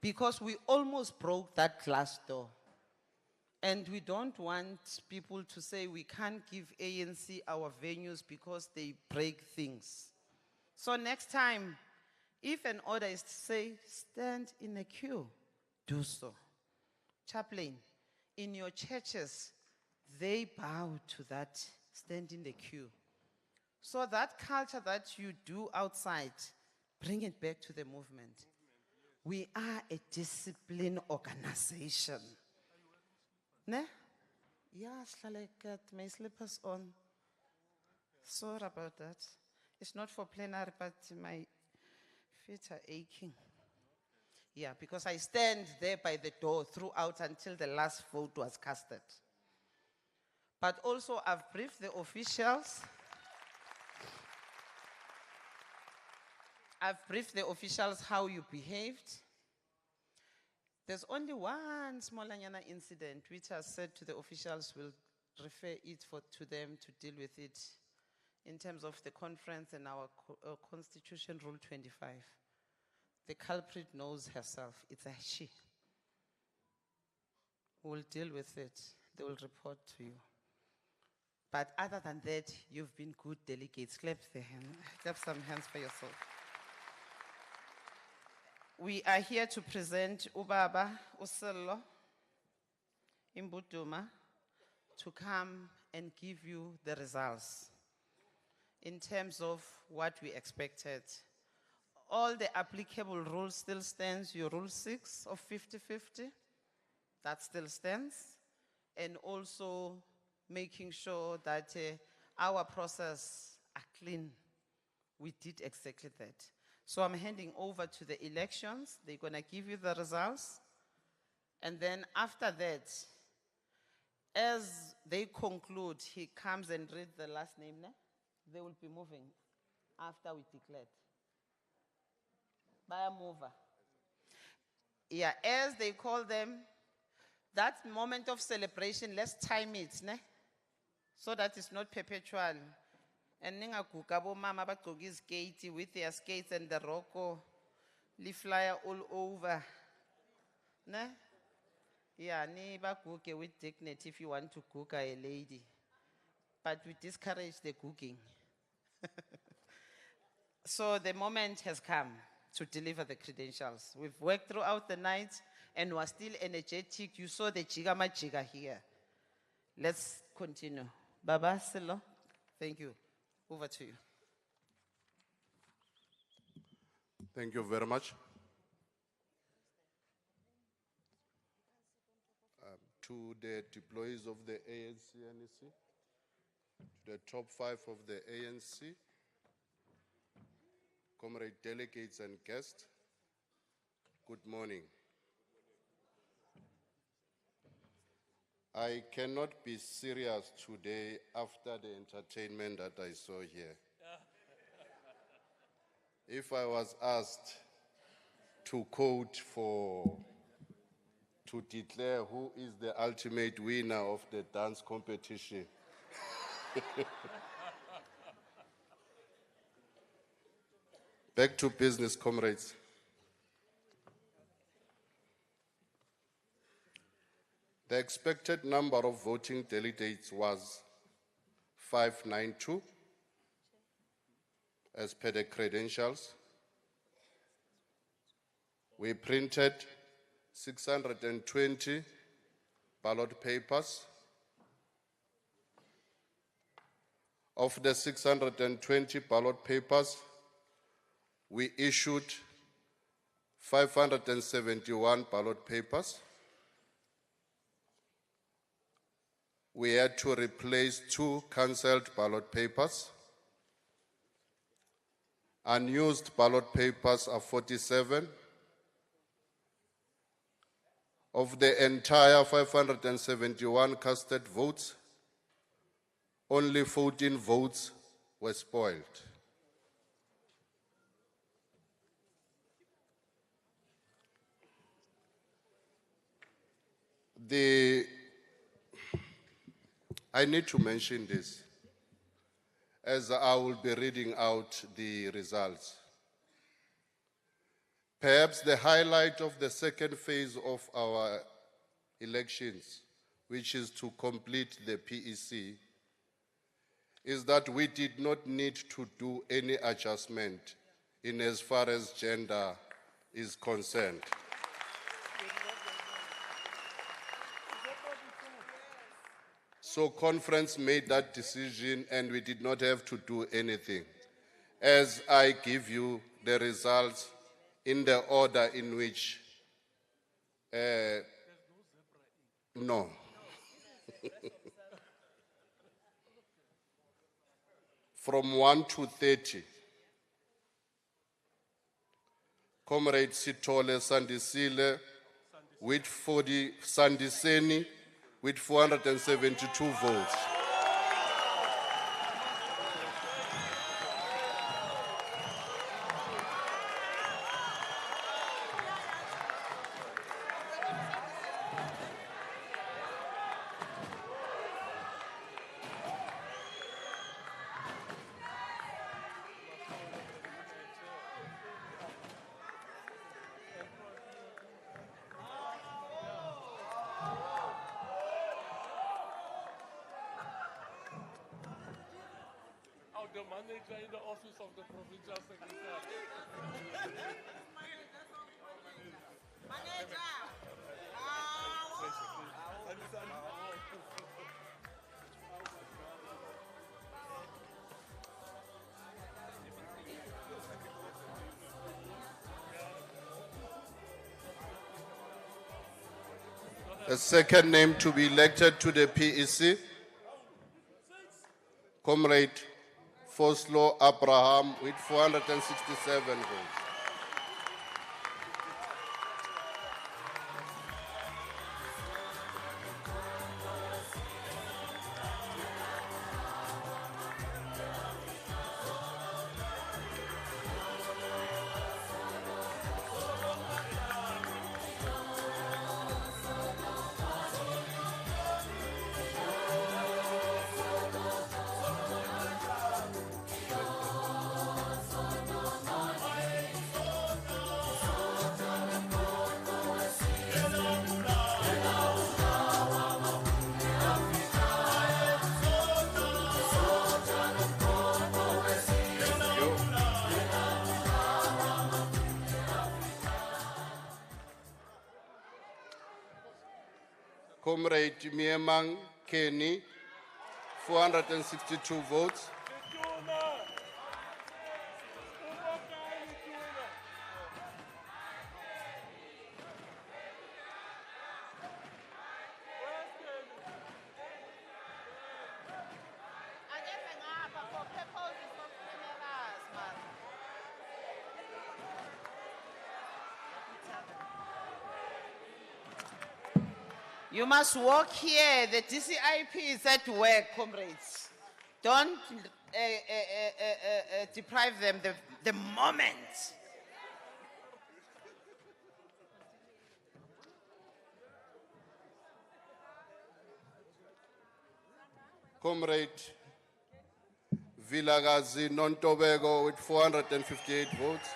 because we almost broke that glass door. And we don't want people to say we can't give ANC our venues because they break things. So next time, if an order is to say, stand in a queue, do so. Chaplain, in your churches, they bow to that, stand in the queue. So that culture that you do outside, bring it back to the movement. We are a disciplined organization. Ne? Yeah, I got my slippers on. Sorry about that. It's not for plenary, but my feet are aching. Yeah, because I stand there by the door throughout until the last vote was casted. But also I've briefed the officials. I've briefed the officials how you behaved. There's only one smallanyana incident which I said to the officials we'll refer it to them to deal with it in terms of the conference and our Constitution Rule 25. The culprit knows herself. It's a she. We'll deal with it. They will report to you. But other than that, you've been good delegates. Clap some hands for yourself. We are here to present Ubaba Usello Imbuduma to come and give you the results in terms of what we expected. All the applicable rules still stands. Your rule 6 of 50-50, that still stands. And also making sure that our process are clean. We did exactly that. So I'm handing over to the elections. They're going to give you the results. And then after that, as they conclude, he comes and reads the last name. They will be moving after we declared. By a mover. Yeah, as they call them, that moment of celebration, let's time it, so that it's not perpetual. And ningaguga bo mama bagqoka skate with their skates and the rocko, li flyer all over. Ne? Yeah, ni baguge with dignity if you want to cook a lady. But we discourage the cooking. So the moment has come to deliver the credentials. We've worked throughout the night and we're still energetic. You saw the jiga here. Let's continue. Baba Silo, thank you. Over to you. Thank you very much. To the deployees of the ANC, NEC, to the top 5 of the ANC, comrade delegates and guests, good morning. I cannot be serious today after the entertainment that I saw here. If I was asked to quote to declare who is the ultimate winner of the dance competition, back to business, comrades. The expected number of voting delegates was 592 as per the credentials. We printed 620 ballot papers. Of the 620 ballot papers, we issued 571 ballot papers. We had to replace 2 cancelled ballot papers. Unused ballot papers are 47. Of the entire 571 casted votes, only 14 votes were spoiled. I need to mention this as I will be reading out the results. Perhaps the highlight of the second phase of our elections, which is to complete the PEC, is that we did not need to do any adjustment in as far as gender is concerned. So conference made that decision and we did not have to do anything. As I give you the results in the order in which, no. From 1 to 30, Comrade Sitole Sandisile with 40, Sandiseni with 472 votes. The manager in the office of the provincial secretary. A second name to be elected to the PEC, Comrade Foslo Abraham with 467 votes. Comrade Miemang Kenny, 462 votes. You must walk here. The DCIP is at work, comrades. Don't deprive them the moment. Comrade Vilagazi Nontobego with 458 votes.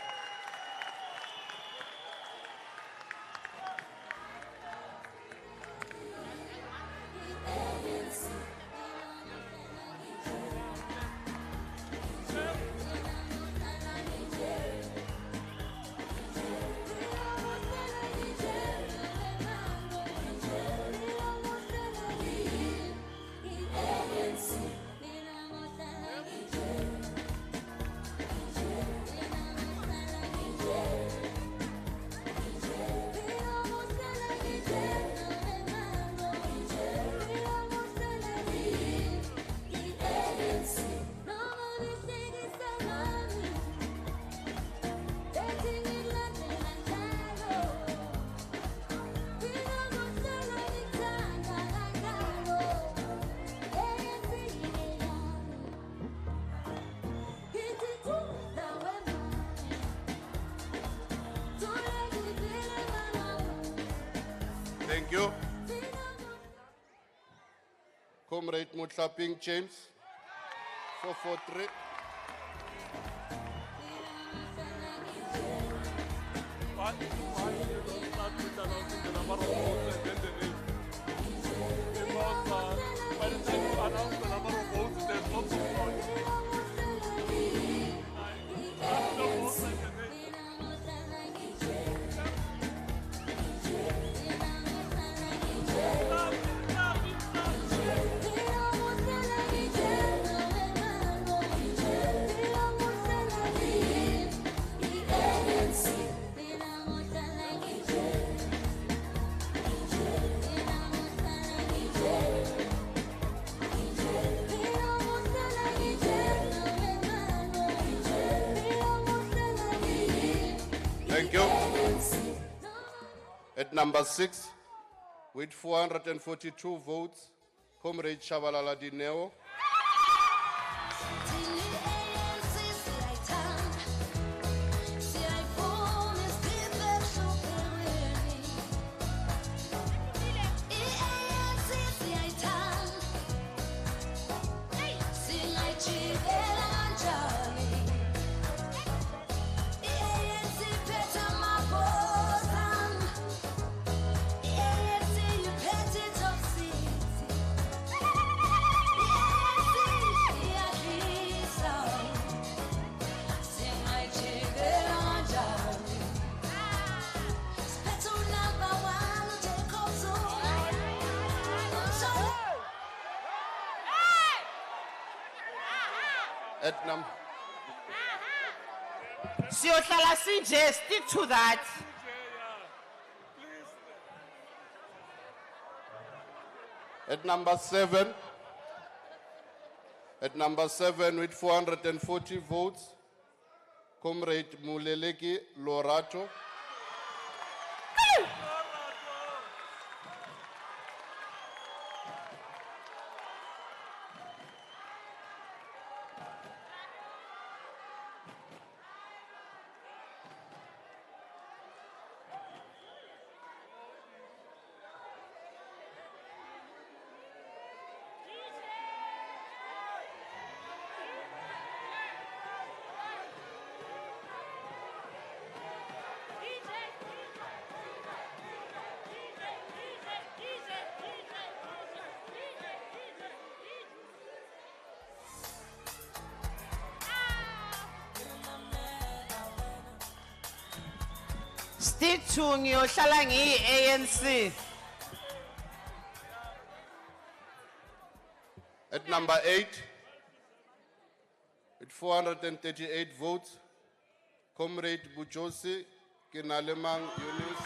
Thank you. Comrade Mutlaping James, 443. don't start with announcing the number of votes and then the name. Because by the time you announce the number of votes, there's lots of noise. After the votes and the name. Thank you. At number 6, with 442 votes, Comrade Shabalala Dineo. At number Siyohlala sinje, stick to that. At number 7, with 440 votes, Comrade Muleleki Lorato. Stick to ngiyohlala ngiyi-ANC. At number 8, with 438 votes, Comrade Bujosi Kinalemang Yunis.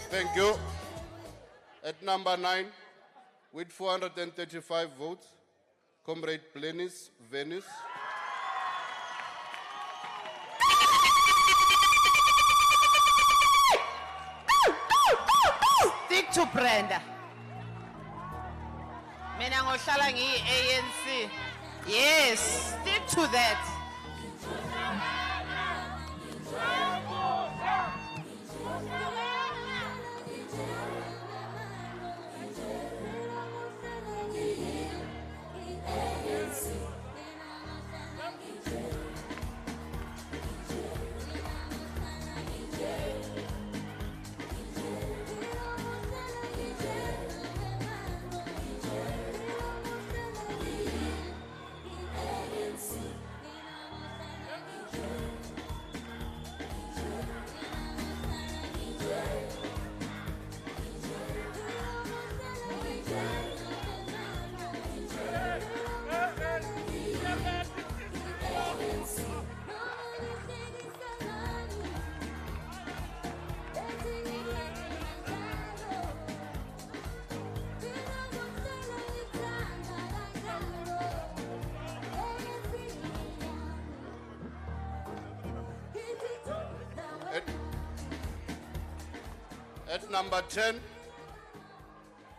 Thank you. At number 9, with 435 votes, Comrade Plenis Venice. Stick to Brenda. Mina ngohlala ngiyi-ANC. Yes, stick to that. At number 10,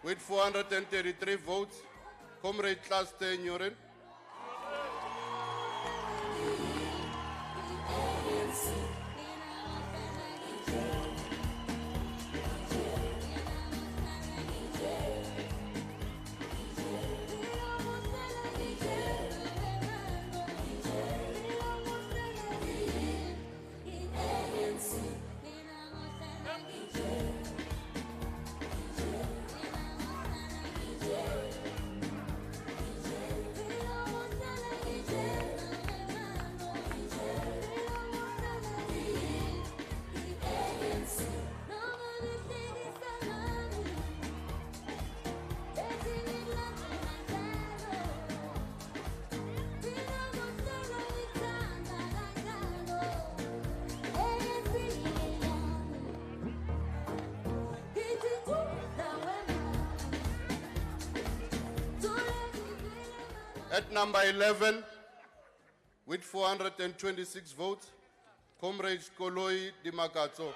with 433 votes, Comrade Claste Nyoren. At number 11, with 426 votes, Comrade Koloi Dimakatso.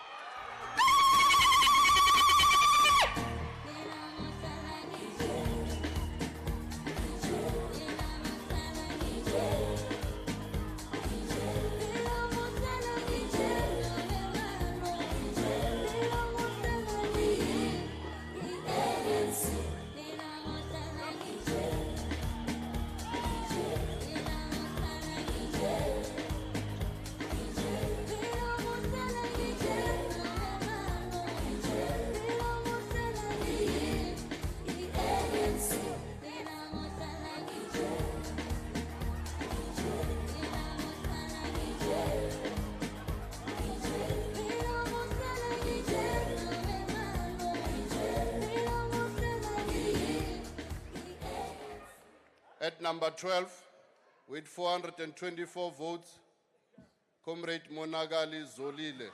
At number 12, with 424 votes, Comrade Monagali Zolile.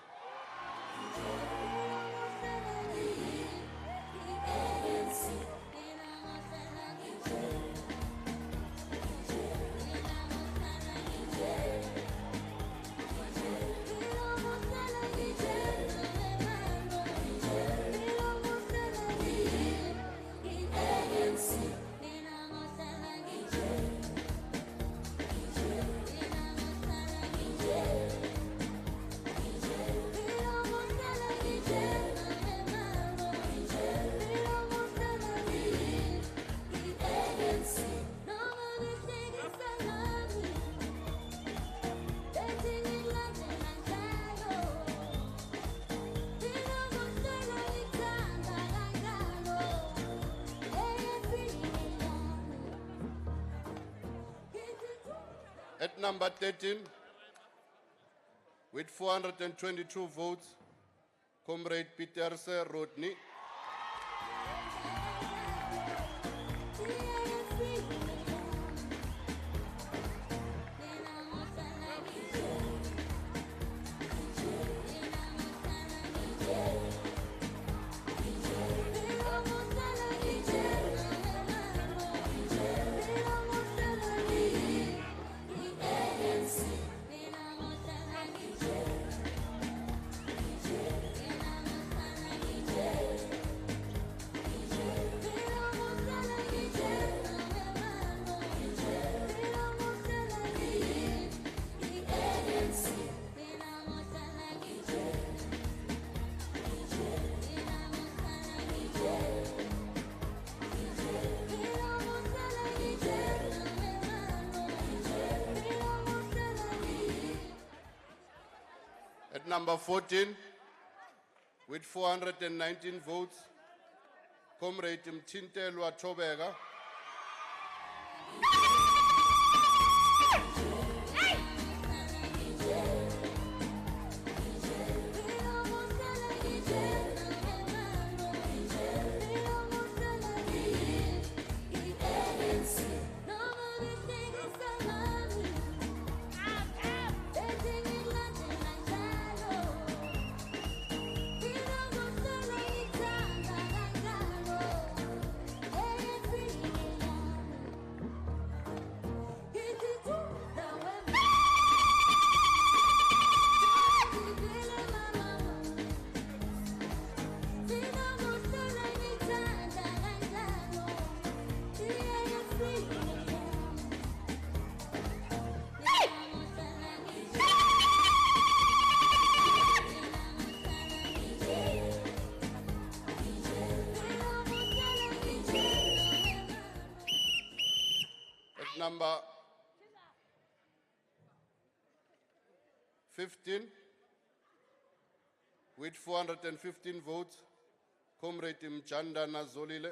At number 13, with 422 votes, Comrade Peterse Rodney. At number 14, with 419 votes, Comrade Mthintelwa Thobeka. number 15, with 415 votes, Comrade Mchandana Zolile.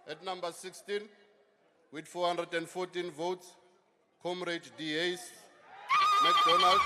At number 16, with 414 votes, Comrade D.A. McDonald.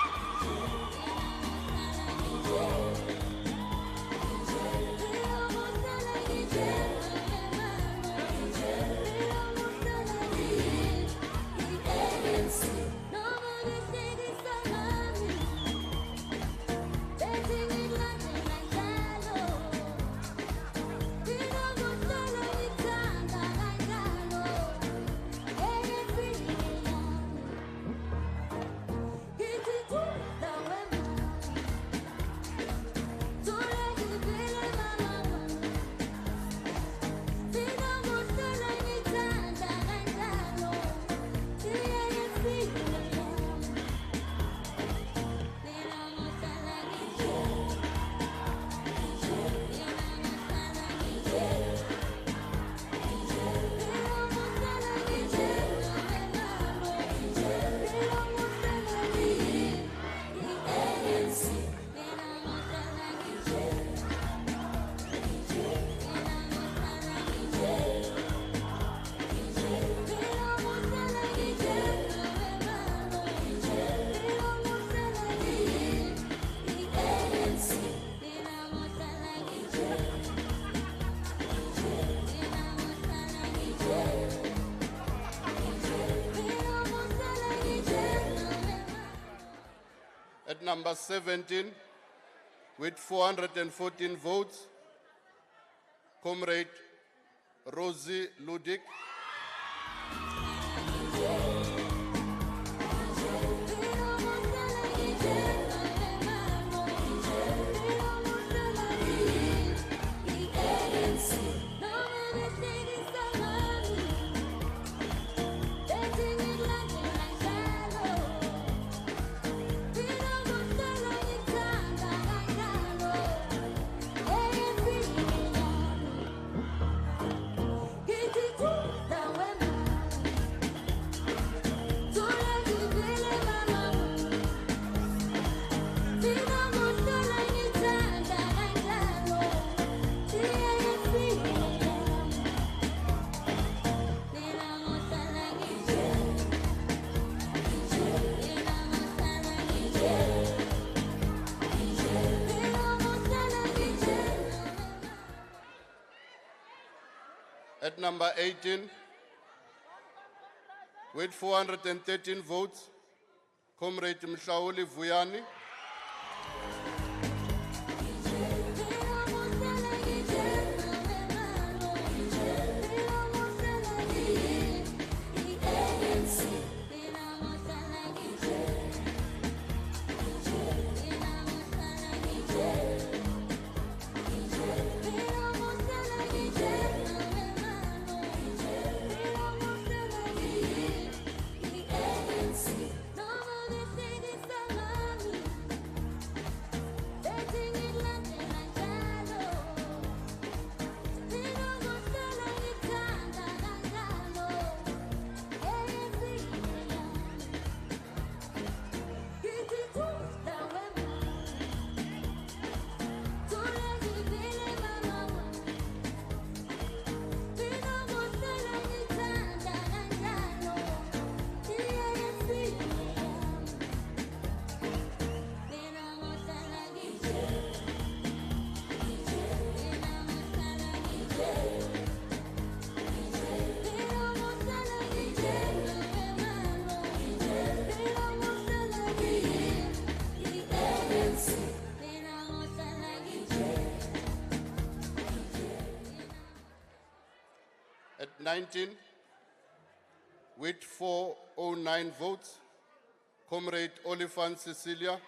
At number 17, with 414 votes, Comrade Rosie Ludik. At number 18, with 413 votes, Comrade Mhlauli Vuyani. 19 with 409 votes. Comrade Oliphant Cecilia.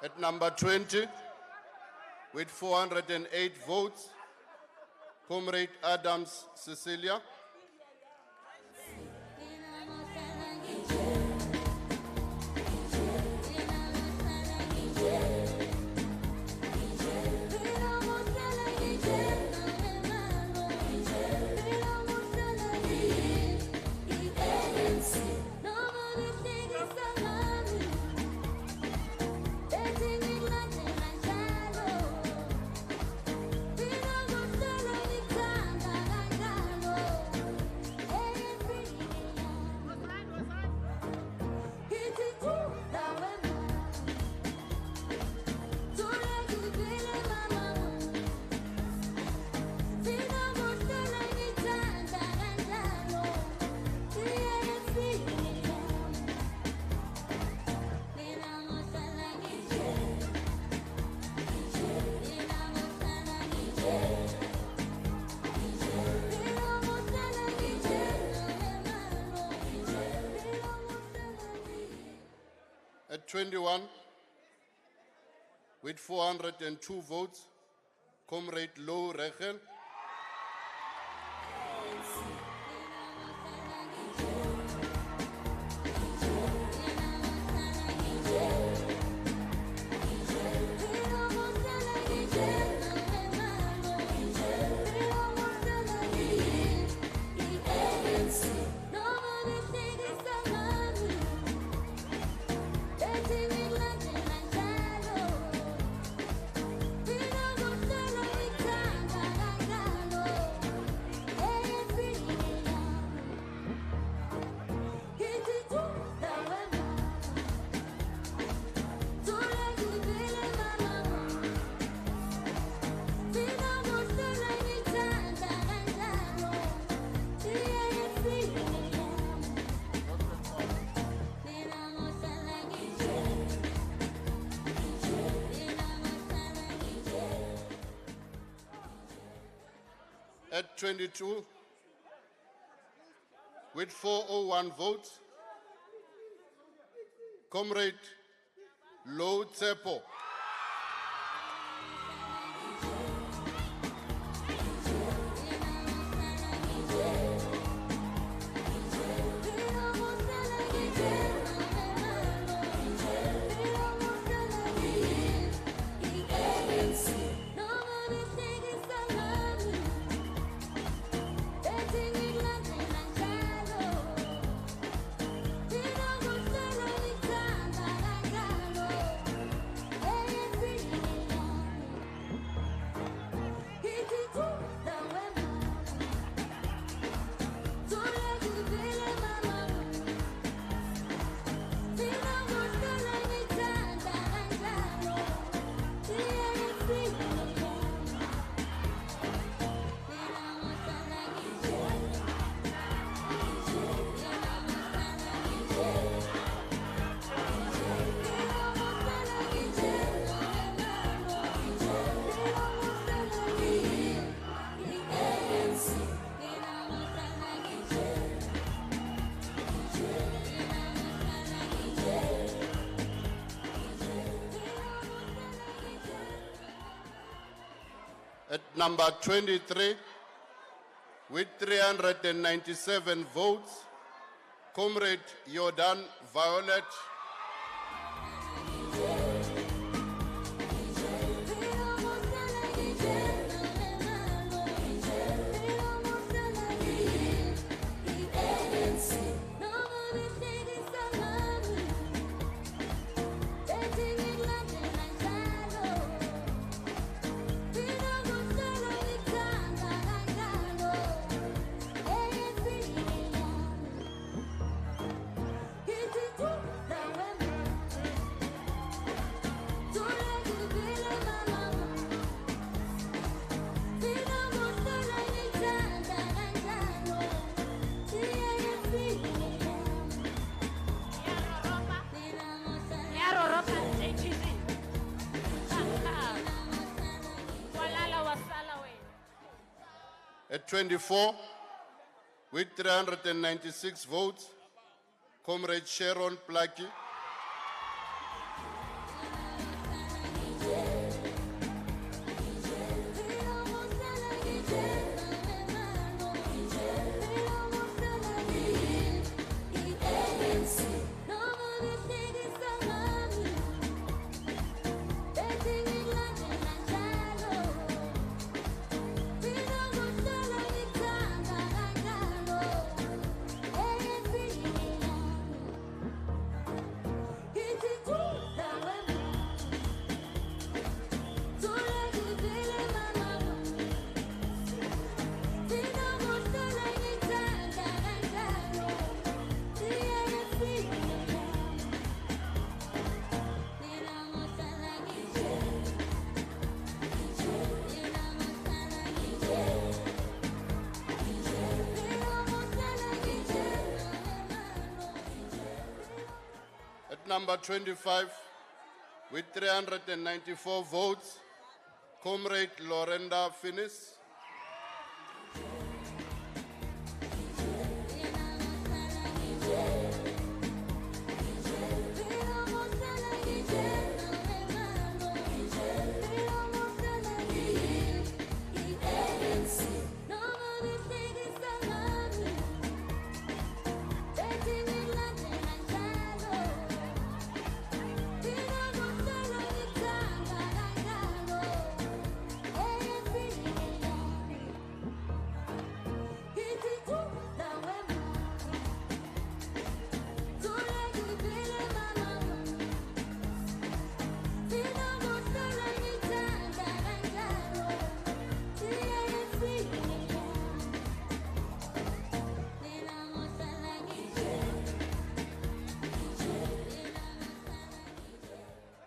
At number 20, with 408 votes, Comrade Adams Cecilia. At 21, with 402 votes, Comrade Lou Rechel. At 22, with 401 votes, Comrade Lo Tsepo. number 23, with 397 votes, Comrade Jordan Violet. At 24, with 396 votes, Comrade Sharon Plaki. Number 25, with 394 votes, Comrade Lorenda Finis.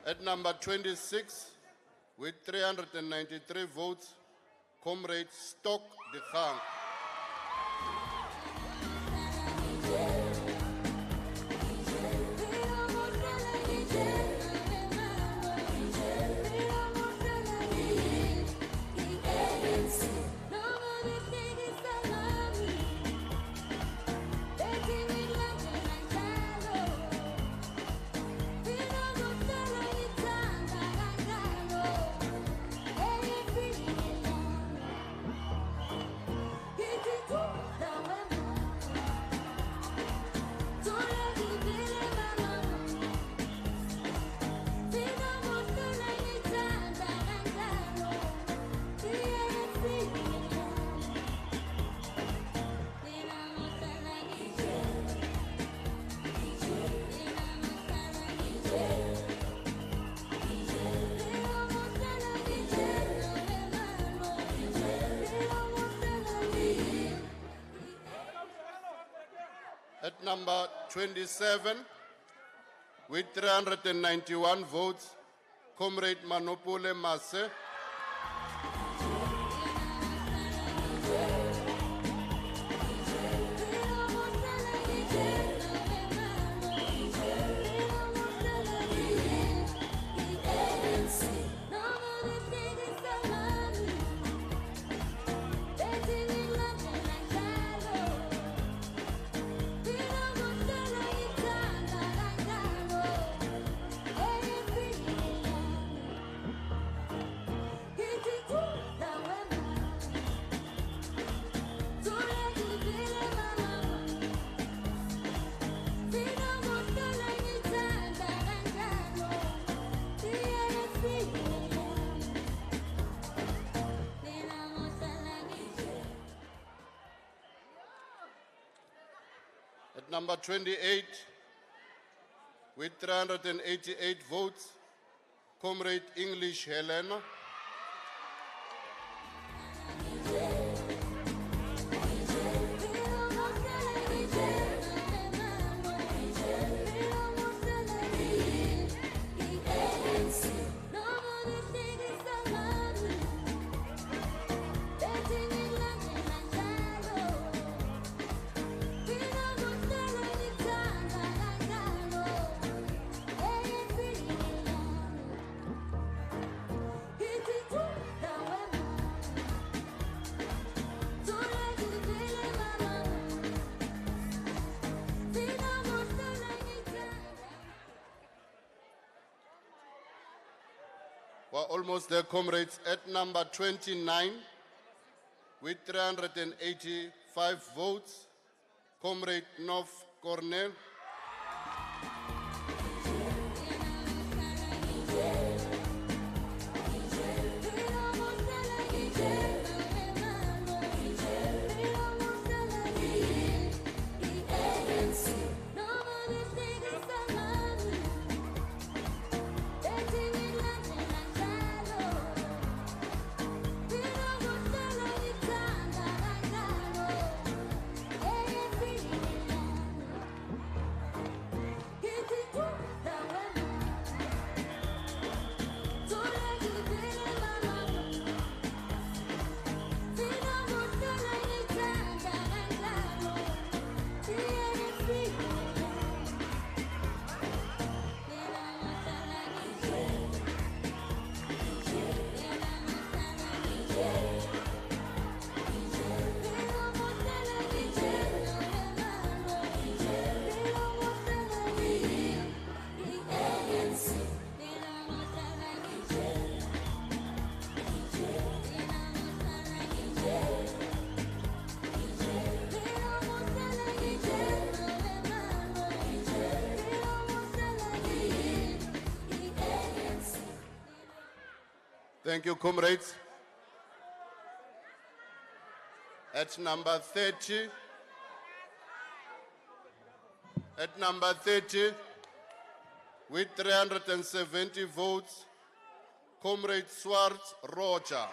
At number 26, with 393 votes, Comrade Stock de Gang. At number 27, with 391 votes, Comrade Manopole Masse. At number 28, with 388 votes, Comrade English Helena. We're almost there, comrades. At number 29, with 385 votes, Comrade North Cornell. Thank you, comrades. At number 30, with 370 votes, Comrade Swartz Rocha.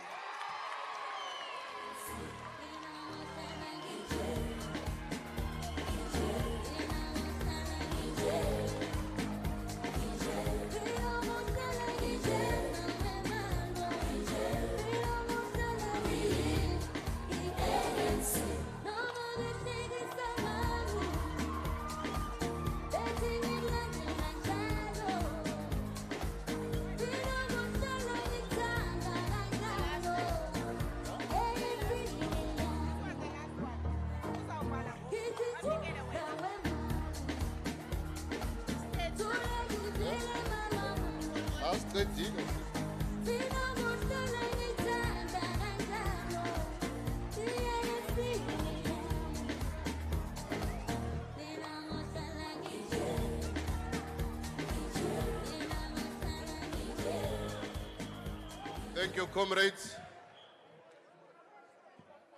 Thank you, comrades.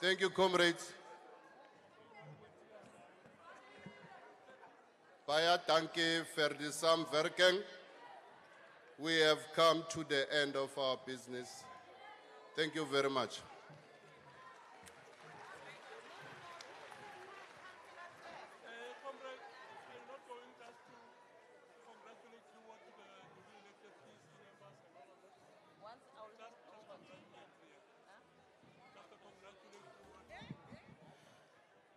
Thank you, comrades. Baie dankie vir die saamwerking. We have come to the end of our business. Thank you very much. Comrade, I'm not going just to congratulate you what the newly elected PEC members and all of that. Just congratulate you. Just to congratulate you.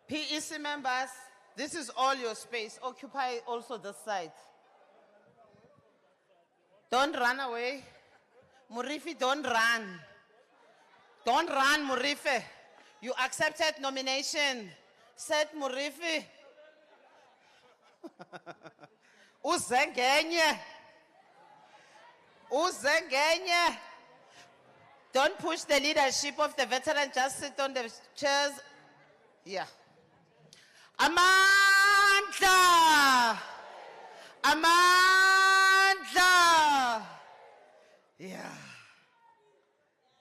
PEC members, this is all your space. Occupy also the side. Don't run away. Murifi, don't run. Don't run, Murifi. You accepted nomination. Said Murifi. Uzengenye. Uzengenye. Don't push the leadership of the veteran, just sit on the chairs. Yeah. Amandla. Amandla. Yeah.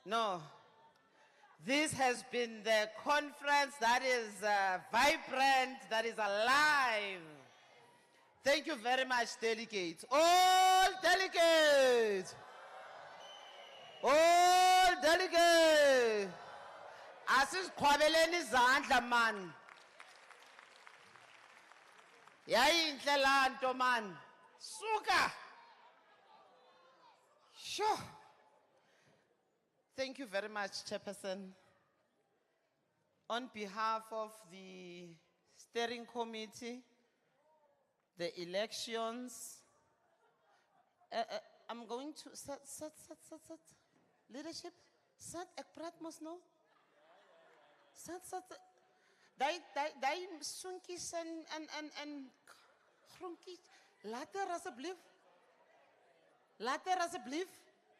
No. This has been the conference that is vibrant, that is alive. Thank you very much, delegates. All delegates! All delegates! Asisiqhwabeleni izandla man. Yayinhle la nto man. Suka! Sure. Thank you very much, Chairperson. On behalf of the steering committee, the elections, I'm going to sit. Leadership, sit, ek praat mos nou. Sit. Daai sonkies en gronkies. Later asseblief.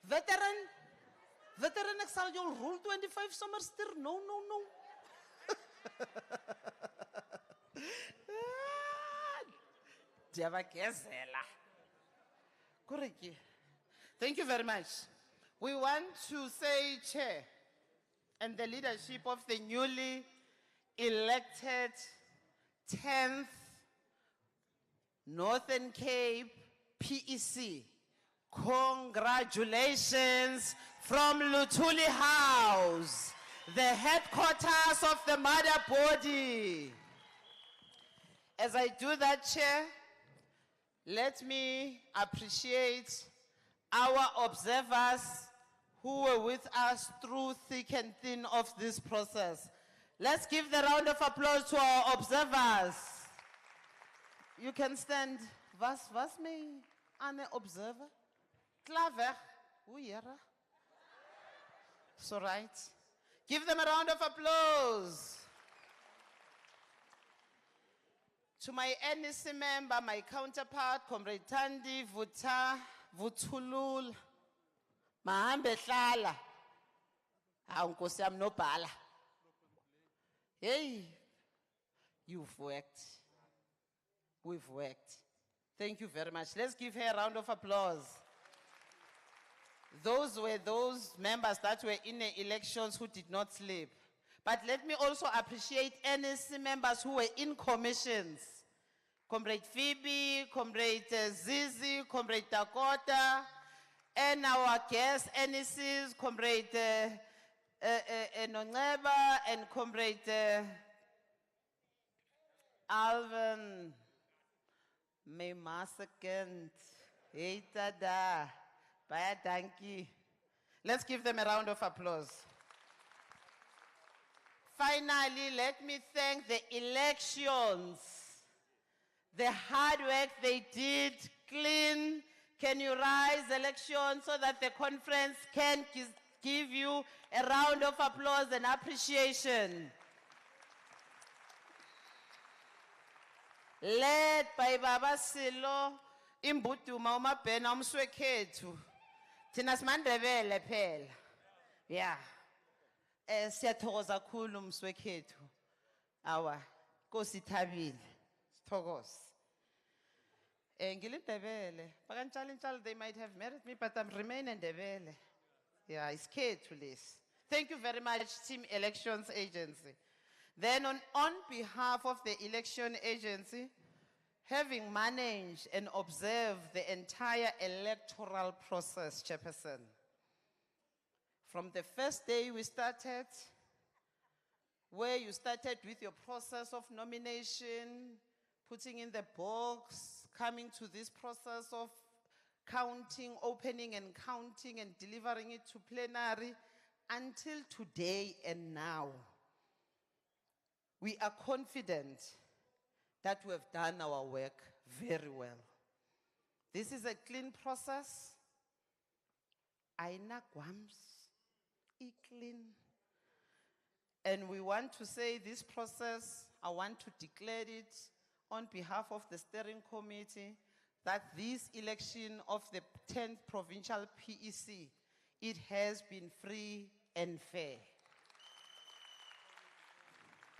Veteran, ek sal jou rule 25 sommer stuur. No. Diabagezela. Koreki. Thank you very much. We want to say, Chair, and the leadership of the newly elected 10th Northern Cape PEC, congratulations from Luthuli House, the headquarters of the mother body. As I do that, Chair, let me appreciate our observers who were with us through thick and thin of this process. Let's give the round of applause to our observers. You can stand. Was me an observer? Klaver. Uyera. It's all right. Give them a round of applause. To my NEC member, my counterpart, Comrade Thandi Vuthulul, Mahambe Hlala. Nkosi yami nobhala. Hey, you've worked. We've worked. Thank you very much. Let's give her a round of applause. Those were those members that were in the elections who did not sleep. But let me also appreciate NEC members who were in commissions. Comrade Phoebe, Comrade Zizi, Comrade Dakota, and our guest NECs, Comrade Noneba and Comrade Alvin. May second. Hey, tada. Bye, dankie. Let's give them a round of applause. Finally, let me thank the elections. The hard work they did, clean. Can you rise, elections, so that the conference can give you a round of applause and appreciation. Led by Baba Silo, imbuduma umabhena umswekhethu. Thina simandebele phela. Yeah. Siyathokoza kakhulu umswekhethu. Awa, Nkosi Thabile. Sithokoze. Ngilindebele. Bakantshali they might have married me, but I'm remaining Ndebele. Yeah, it's to this. Thank you very much, Team Elections Agency. Then on behalf of the election agency, having managed and observed the entire electoral process, Chairperson, from the first day we started, where you started with your process of nomination, putting in the box, coming to this process of counting, opening and counting and delivering it to plenary, until today and now. We are confident that we have done our work very well. This is a clean process. Aina gwams, clean. And we want to say this process, I want to declare it on behalf of the steering committee that this election of the 10th Provincial PEC, it has been free and fair.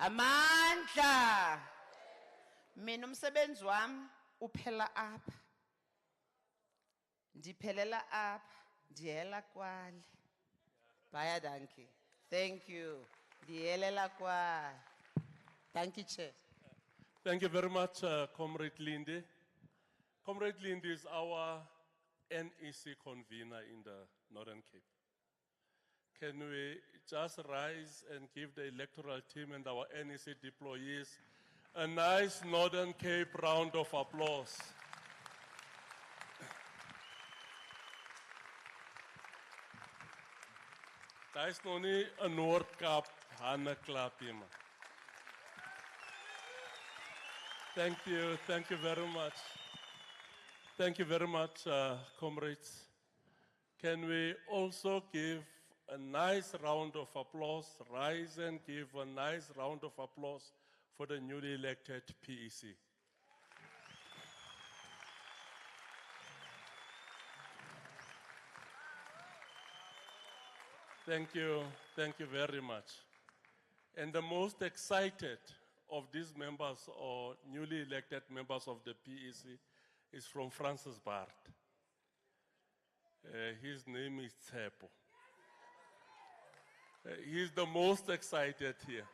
Amandla. Mina umsebenzi wami uphela apha. Ndiphelela apha, ndiyela kwale. Bye, dankie. Thank you. Dielela kwa. Thank you, Chair. Thank you very much, Comrade Lindy. Comrade Lindy is our NEC convener in the Northern Cape. Can we just rise and give the electoral team and our NEC deployees a nice Northern Cape round of applause? Daar is nog nie 'n Noord-Kaap hanneklap hier, man. Thank you very much. Thank you very much, comrades. Can we also give a nice round of applause, rise and give a nice round of applause for the newly elected PEC. Thank you very much. And the most excited of these members or newly elected members of the PEC is from Francis Bart. His name is Tsepo. He's the most excited here.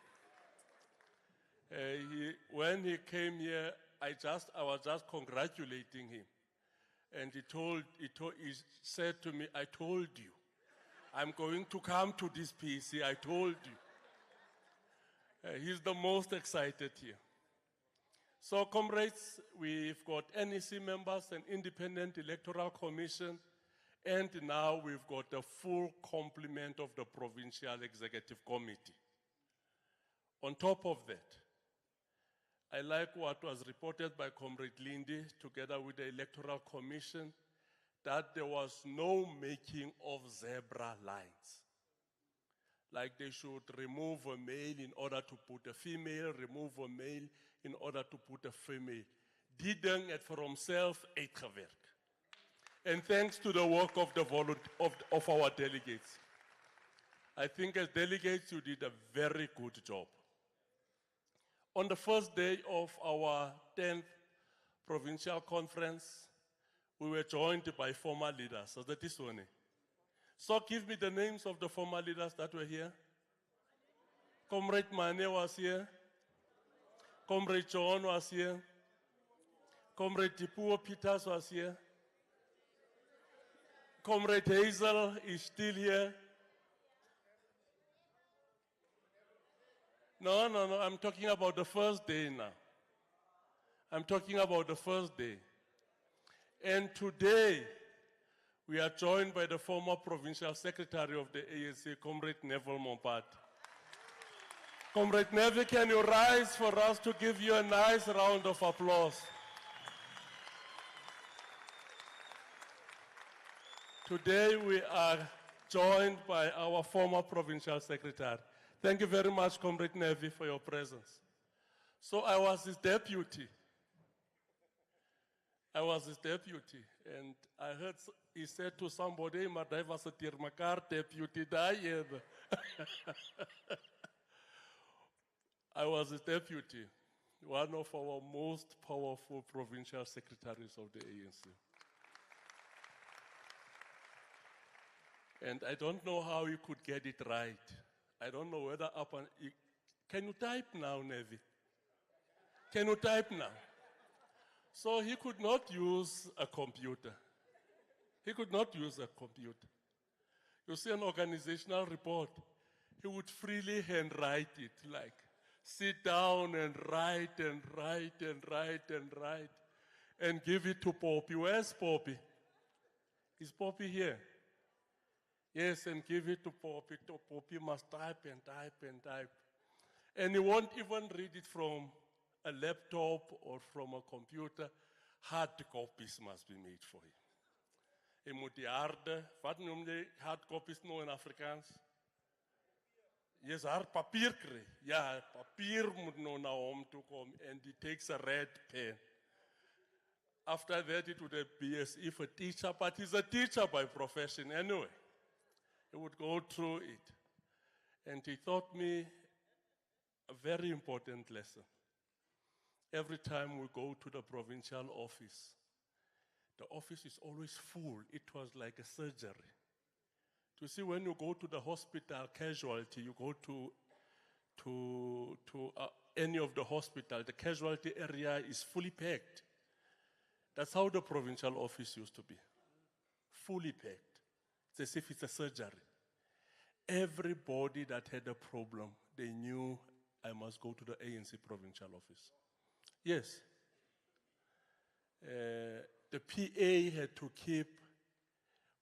When he came here, I was just congratulating him. And he said to me, I told you, I'm going to come to this PEC, I told you. He's the most excited here. So comrades, we've got NEC members, an independent electoral commission, and now we've got a full complement of the Provincial Executive Committee. On top of that, I like what was reported by Comrade Lindy together with the Electoral Commission, that there was no making of zebra lines. Like they should remove a male in order to put a female, remove a male in order to put a female. Didn't het for himself uitgewerk. And thanks to the work of of our delegates. I think as delegates you did a very good job. On the first day of our 10th provincial conference, we were joined by former leaders. So that is one. So give me the names of the former leaders that were here. Comrade Mane was here. Comrade John was here. Comrade Tipuo Peters was here. Comrade Hazel is still here. No, I'm talking about the first day now. I'm talking about the first day. And today, we are joined by the former Provincial Secretary of the ANC, Comrade Neville Mompat. Comrade Neville, can you rise for us to give you a nice round of applause? Today we are joined by our former Provincial Secretary. Thank you very much, Comrade Neville, for your presence. So I was his deputy. And I heard he said to somebody, "Maar hy was 'n teermekaar deputy daai." I was his deputy, one of our most powerful provincial secretaries of the ANC. And I don't know how you could get it right. I don't know whether can you type now, Nevi? Can you type now? So he could not use a computer. He could not use a computer. You see an organizational report, he would freely handwrite it, like sit down and write and write and write and write and give it to Poppy. Where's Poppy? Is Poppy here? Yes, and give it to Poppy. Poppy must type and type and type. And he won't even read it from a laptop or from a computer. Hard copies must be made for him. Hy moet die harde, wat noem jy hard copies nou in Afrikaans? Yes, hard papier kry. Ja, papier moet nou na hom toe kom and he takes a red pen. After that it would be as if a teacher, but he's a teacher by profession anyway. He would go through it. And he taught me a very important lesson. Every time we go to the provincial office, the office is always full. It was like a surgery. To see when you go to the hospital casualty, you go to any of the hospital, the casualty area is fully packed. That's how the provincial office used to be, fully packed. It's as if it's a surgery. Everybody that had a problem, they knew I must go to the ANC provincial office. Yes. The PA had to keep,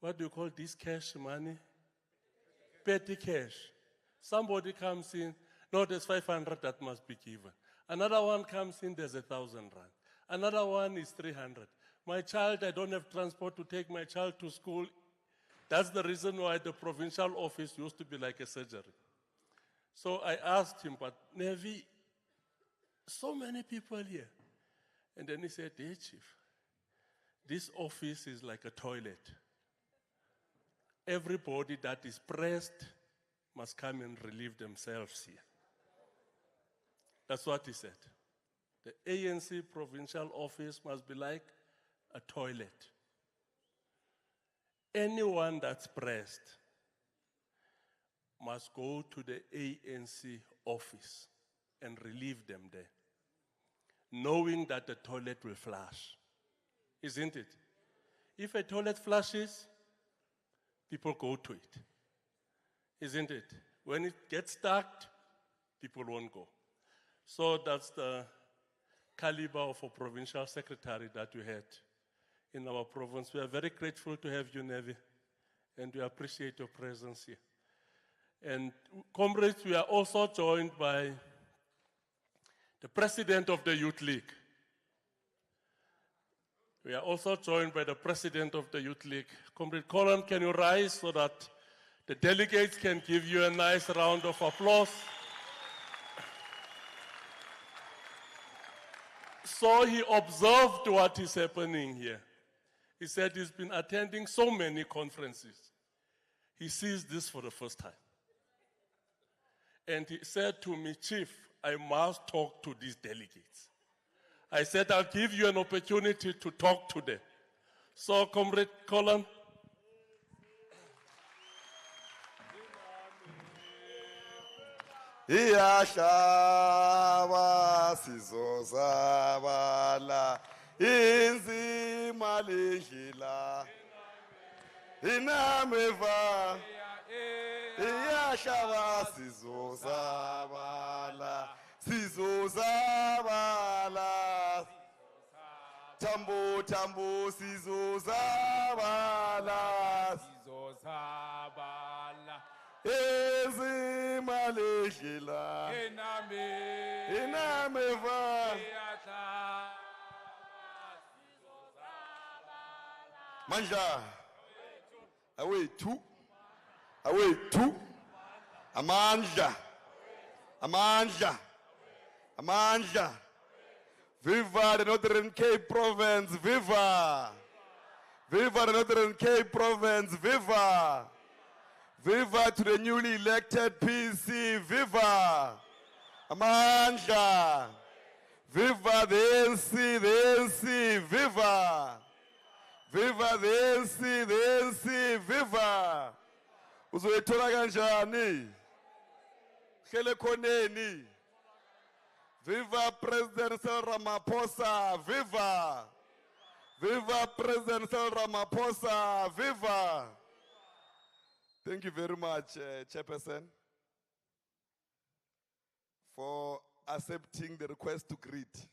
what do you call this cash money? Petty cash. Somebody comes in, no, there's 500 that must be given. Another one comes in, there's 1,000 rand. Another one is 300. My child, I don't have transport to take my child to school. That's the reason why the provincial office used to be like a surgery. So I asked him, but Nevi, so many people here. And then he said, hey, Chief, this office is like a toilet. Everybody that is pressed must come and relieve themselves here. That's what he said. The ANC provincial office must be like a toilet. Anyone that's pressed must go to the ANC office and relieve them there, knowing that the toilet will flush. Isn't it? If a toilet flushes, people go to it. Isn't it? When it gets stuck, people won't go. So that's the caliber of a provincial secretary that we had in our province. We are very grateful to have you, Nevi, and we appreciate your presence here. And comrades, we are also joined by the president of the Youth League. We are also joined by the president of the Youth League. Comrade Colin, can you rise so that the delegates can give you a nice round of applause? So he observed what is happening here. He said he's been attending so many conferences. He sees this for the first time. And he said to me, Chief, I must talk to these delegates. I said, I'll give you an opportunity to talk to them. So, Comrade Colin. Iyashaba sizozabala inzima lejila inameva iyashaba sizozabala tambo tambo sizozabala Enzima lejila inameva manja away two amanja viva the Northern Cape Province, viva the Northern Cape Province, viva to the newly elected PC, viva Amandla, viva the ANC, viva the ANC, viva uzoyithola kanjani hlele khoneni viva President Cyril Ramaphosa, viva President Cyril Ramaphosa, viva. Thank you very much, Chairperson, for accepting the request to greet.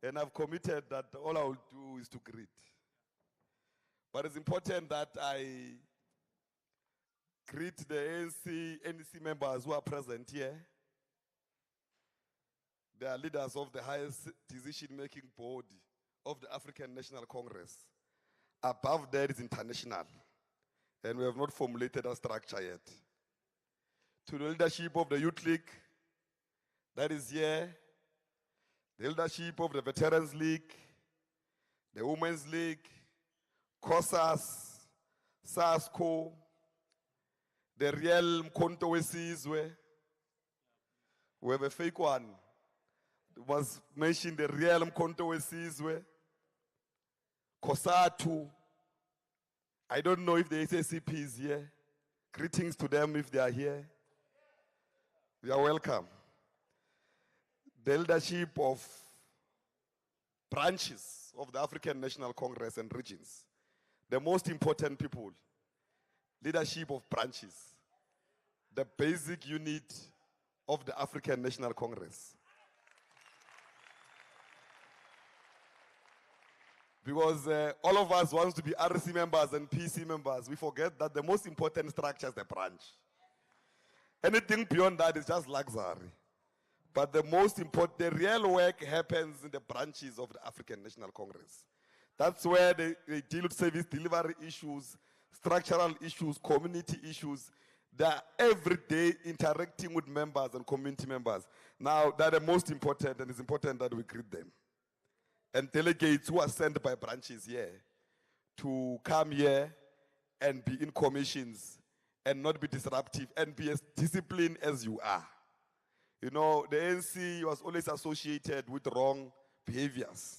And I've committed that all I will do is to greet. But it's important that I greet the NEC members who are present here. They are leaders of the highest decision-making body of the African National Congress. Above that is international. And we have not formulated a structure yet. To the leadership of the Youth League that is here, the leadership of the Veterans League, the Women's League, COSAS, SASCO, the real Mkhonto Wesizwe. We have a fake one. It was mentioned the real Mkhonto Wesizwe, COSATU, I don't know if the SACP is here. Greetings to them if they are here. You are welcome. The leadership of branches of the African National Congress and regions, the most important people, leadership of branches, the basic unit of the African National Congress. Because all of us want to be RC members and PC members. We forget that the most important structure is the branch. Anything beyond that is just luxury. But the most important, the real work happens in the branches of the African National Congress. That's where they deal with service delivery issues, structural issues, community issues. They are every day interacting with members and community members. Now, they're the most important, and it's important that we greet them. And delegates who are sent by branches here to come here and be in commissions and not be disruptive and be as disciplined as you are. You know, the ANC was always associated with wrong behaviors.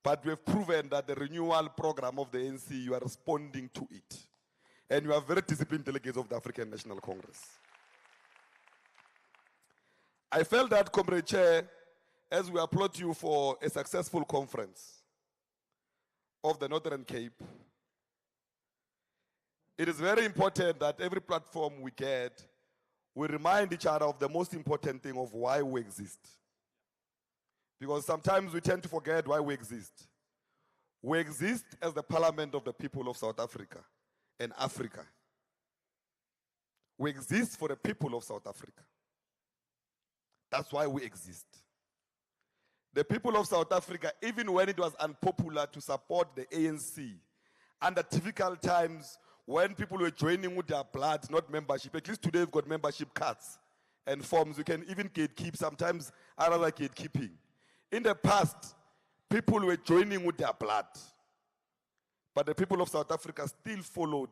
But we have proven that the renewal program of the ANC, you are responding to it. And you are very disciplined delegates of the African National Congress. I felt that, Comrade Chair, as we applaud you for a successful conference of the Northern Cape, it is very important that every platform we get, we remind each other of the most important thing of why we exist. Because sometimes we tend to forget why we exist. We exist as the parliament of the people of South Africa and Africa. We exist for the people of South Africa. That's why we exist. The people of South Africa, even when it was unpopular to support the ANC, under difficult times when people were joining with their blood, not membership, at least today we've got membership cards and forms. You can even gatekeep, sometimes I rather gatekeeping. In the past, people were joining with their blood. But the people of South Africa still followed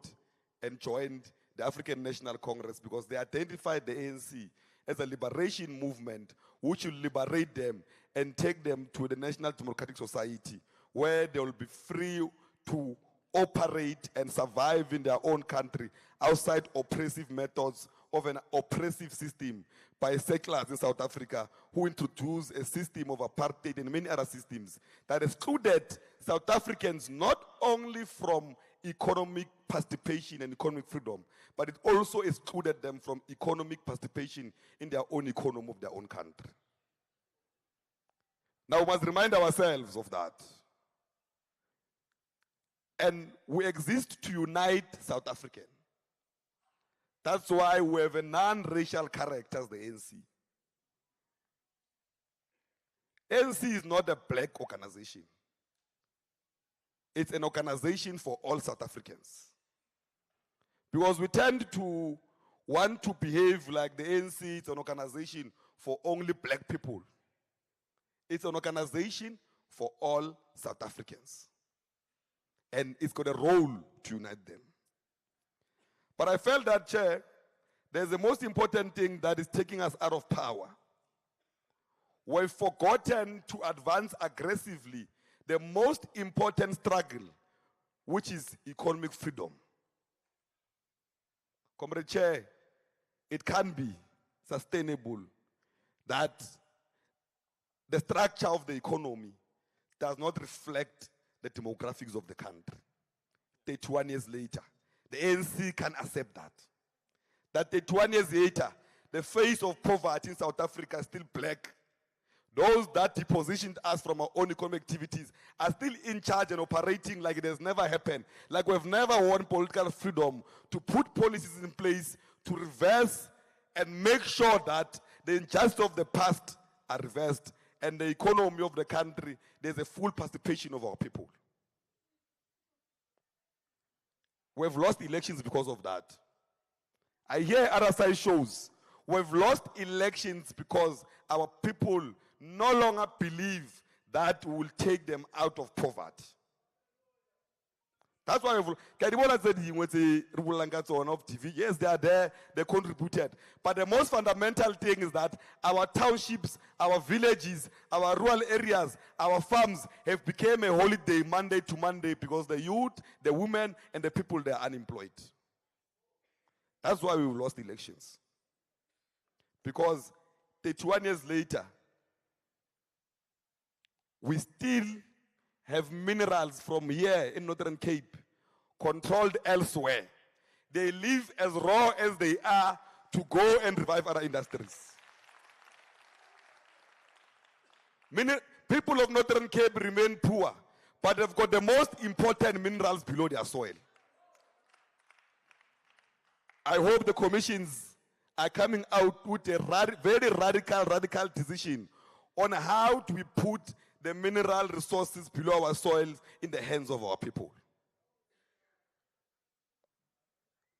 and joined the African National Congress because they identified the ANC as a liberation movement which will liberate them and take them to the National Democratic Society where they will be free to operate and survive in their own country outside oppressive methods of an oppressive system by settlers in South Africa who introduced a system of apartheid and many other systems that excluded South Africans not only from economic participation and economic freedom, but it also excluded them from economic participation in their own economy of their own country. Now we must remind ourselves of that. And we exist to unite South Africans. That's why we have a non-racial character as the ANC. ANC is not a black organization. It's an organization for all South Africans. Because we tend to want to behave like the ANC, it's an organization for only black people. It's an organization for all South Africans. And it's got a role to unite them. But I felt that, Chair, there's the most important thing that is taking us out of power. We've forgotten to advance aggressively the most important struggle, which is economic freedom. Comrade Chair, it can be sustainable that the structure of the economy does not reflect the demographics of the country. 31 years later, the ANC can accept that. That 31 years later, the face of poverty in South Africa is still black. Those that depositioned us from our own economic activities are still in charge and operating like it has never happened. Like we've never won political freedom to put policies in place to reverse and make sure that the injustice of the past are reversed and the economy of the country, there's a full participation of our people. We've lost elections because of that. I hear other side shows. We've lost elections because our people no longer believe that we will take them out of poverty. That's why Kadimola said he was a Rubulangatson of TV. Yes, they are there, they contributed. But the most fundamental thing is that our townships, our villages, our rural areas, our farms have become a holiday Monday to Monday because the youth, the women, and the people, they are unemployed. That's why we lost elections. Because 31 years later, we still have minerals from here in Northern Cape controlled elsewhere. They live as raw as they are to go and revive other industries. Many people of Northern Cape remain poor, but they've got the most important minerals below their soil. I hope the commissions are coming out with a very radical decision on how do we put the mineral resources below our soils in the hands of our people.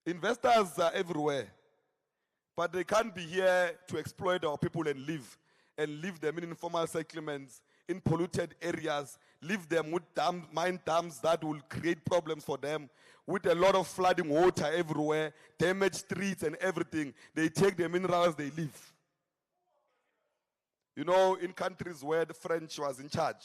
Investors are everywhere, but they can't be here to exploit our people and leave them in informal settlements, in polluted areas, leave them with mine dams that will create problems for them, with a lot of flooding water everywhere, damaged streets and everything. They take the minerals, they leave. You know, in countries where the French was in charge,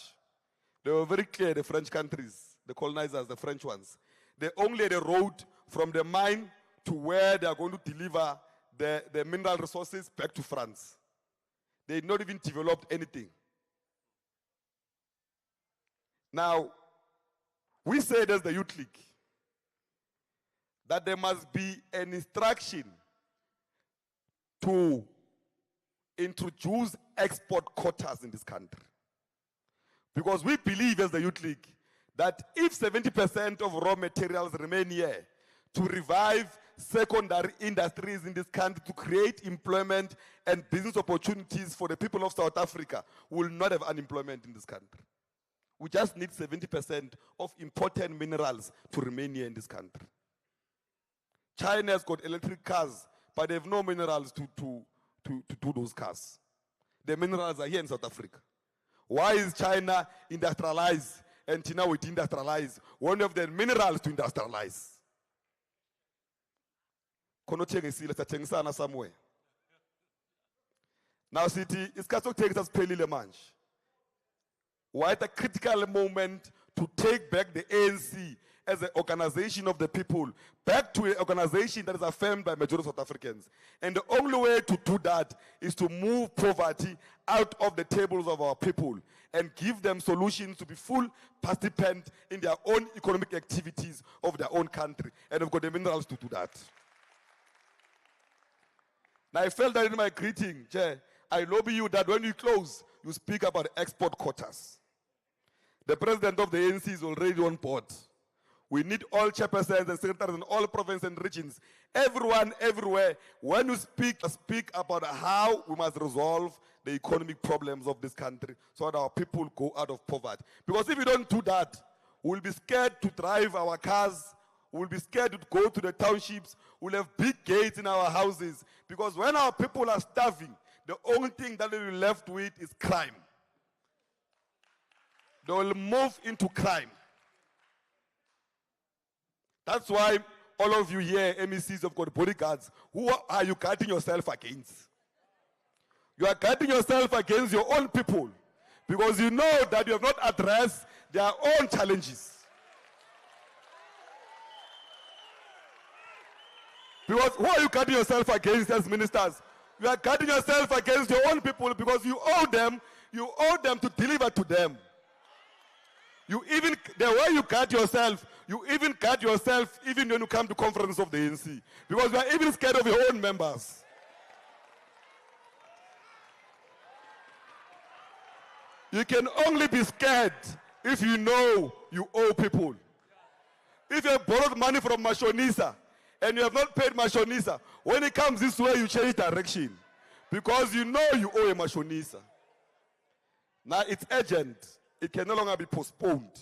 they were very clear, the French countries, the colonizers, the French ones. They only had a road from the mine to where they are going to deliver the mineral resources back to France. They had not even developed anything. Now, we said as the Youth League that there must be an instruction to introduce export quotas in this country. Because we believe as the Youth League that if 70% of raw materials remain here to revive secondary industries in this country, to create employment and business opportunities for the people of South Africa, we will not have unemployment in this country. We just need 70% of important minerals to remain here in this country. China has got electric cars, but they have no minerals to do those cars. The minerals are here in South Africa. Why is China industrialized and China will industrialize? One of the minerals to industrialize. Somewhere. Now, city, it's got to take us pelile manje. Why at a critical moment to take back the ANC as an organization of the people, back to an organization that is affirmed by majority of South Africans. And the only way to do that is to move poverty out of the tables of our people and give them solutions to be full participant in their own economic activities of their own country. And we've got the minerals to do that. Now I felt that in my greeting, Chair, I lobby you that when you close, you speak about export quotas. The president of the ANC is already on board. We need all chairpersons and secretaries in all provinces and regions, everyone, everywhere. When you speak about how we must resolve the economic problems of this country so that our people go out of poverty. Because if we don't do that, we'll be scared to drive our cars, we'll be scared to go to the townships, we'll have big gates in our houses. Because when our people are starving, the only thing that they will be left with is crime. They will move into crime. That's why all of you here, MECs, have got bodyguards. Who are you guarding yourself against? You are guarding yourself against your own people because you know that you have not addressed their own challenges. Because who are you guarding yourself against as ministers? You are guarding yourself against your own people because you owe them to deliver to them. You even, the way you guard yourself, you even guard yourself even when you come to conference of the ANC. Because you are even scared of your own members. You can only be scared if you know you owe people. If you have borrowed money from Mashonisa and you have not paid Mashonisa, when it comes this way, you change direction. Because you know you owe a Mashonisa. Now it's urgent. It can no longer be postponed.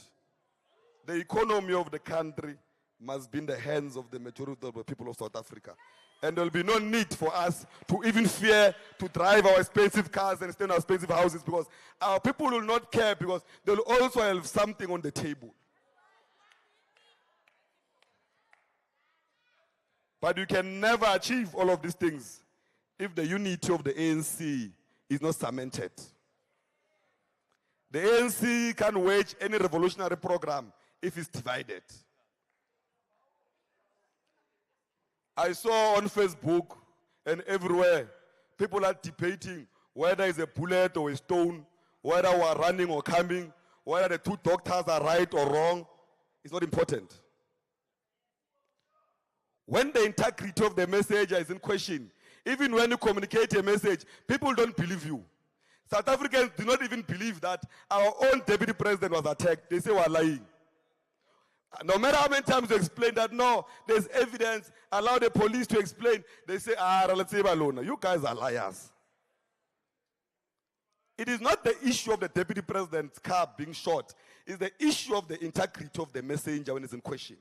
The economy of the country must be in the hands of the majority of the people of South Africa. And there will be no need for us to even fear to drive our expensive cars and stay in our expensive houses because our people will not care because they will also have something on the table. But you can never achieve all of these things if the unity of the ANC is not cemented. The ANC can wage any revolutionary program if it's divided. I saw on Facebook and everywhere, people are debating whether it's a bullet or a stone, whether we are running or coming, whether the two doctors are right or wrong. It's not important. When the integrity of the message is in question, even when you communicate a message, people don't believe you. South Africans do not even believe that our own deputy president was attacked. They say we're lying. No matter how many times you explain that, no, there's evidence, allow the police to explain, they say, let's say alone. You guys are liars. It is not the issue of the deputy president's car being shot. It's the issue of the integrity of the messenger when it's in question.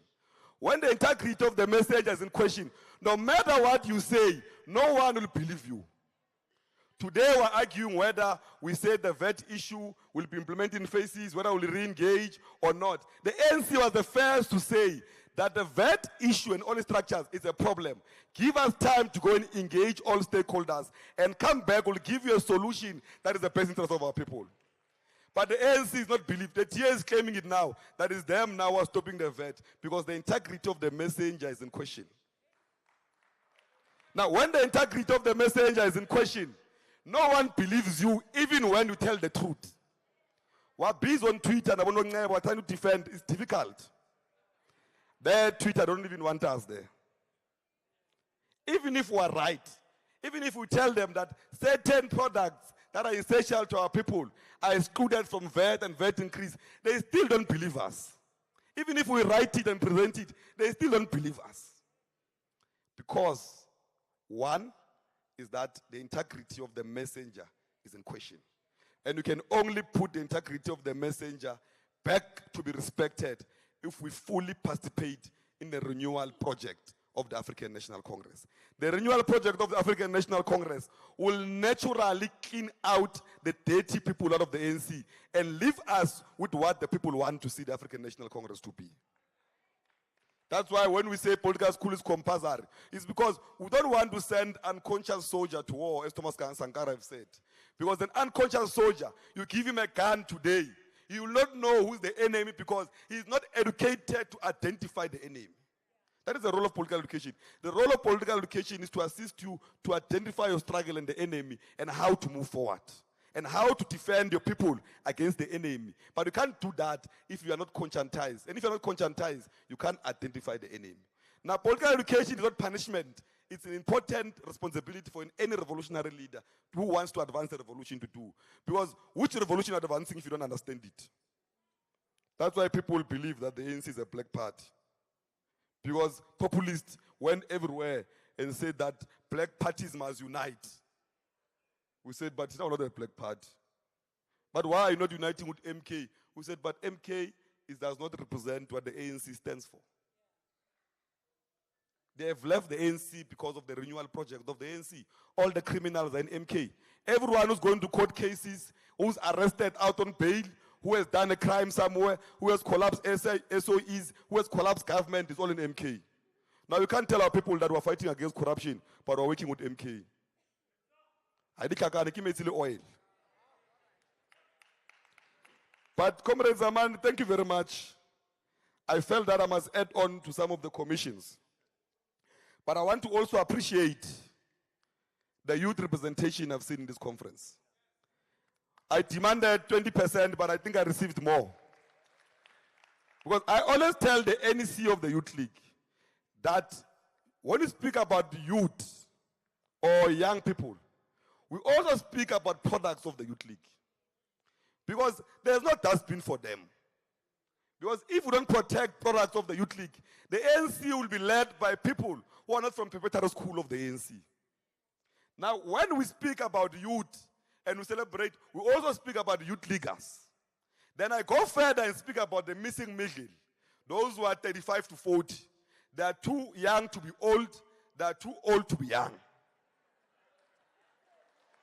When the integrity of the messenger is in question, no matter what you say, no one will believe you. Today we're arguing whether we say the VAT issue will be implemented in phases, whether we'll re-engage or not. The ANC was the first to say that the VAT issue and all the structures is a problem. Give us time to go and engage all stakeholders and come back, we'll give you a solution that is the best interest of our people. But the ANC is not believed. The TA is claiming it now, that is them now who are stopping the VAT because the integrity of the messenger is in question. Now, when the integrity of the messenger is in question, no one believes you even when you tell the truth. What bees on Twitter and we're trying to defend is difficult. Their Twitter don't even want us there. Even if we are right, even if we tell them that certain products that are essential to our people are excluded from VAT and VAT increase, they still don't believe us. Even if we write it and present it, they still don't believe us. Because, one, is that the integrity of the messenger is in question. And you can only put the integrity of the messenger back to be respected if we fully participate in the renewal project of the African National Congress. The renewal project of the African National Congress will naturally clean out the dirty people out of the ANC and leave us with what the people want to see the African National Congress to be. That's why when we say political school is compulsory, it's because we don't want to send unconscious soldier to war, as Thomas Sankara have said. Because an unconscious soldier, you give him a gun today, he will not know who's the enemy because he is not educated to identify the enemy. That is the role of political education. The role of political education is to assist you to identify your struggle and the enemy and how to move forward and how to defend your people against the enemy. But you can't do that if you are not conscientized. And if you're not conscientized, you can't identify the enemy. Now, political education is not punishment. It's an important responsibility for any revolutionary leader who wants to advance the revolution to do. Because which revolution are advancing if you don't understand it? That's why people believe that the ANC is a black party. Because populists went everywhere and said that black parties must unite. We said, but it's not a black party. But why are you not uniting with MK? We said, but MK does not represent what the ANC stands for. They have left the ANC because of the renewal project of the ANC. All the criminals are in MK. Everyone who's going to court cases, who's arrested out on bail, who has done a crime somewhere, who has collapsed SOEs, who has collapsed government, is all in MK. Now you can't tell our people that we're fighting against corruption, but we're working with MK. Oil. But Comrade Zaman, thank you very much. I felt that I must add on to some of the commissions. But I want to also appreciate the youth representation I've seen in this conference. I demanded 20%, but I think I received more. Because I always tell the NEC of the Youth League that when you speak about youth or young people, we also speak about products of the Youth League. Because there's no dustbin for them. Because if we don't protect products of the Youth League, the ANC will be led by people who are not from preparatory school of the ANC. Now, when we speak about youth and we celebrate, we also speak about youth leaguers. Then I go further and speak about the missing middle. Those who are 35 to 40. They are too young to be old. They are too old to be young.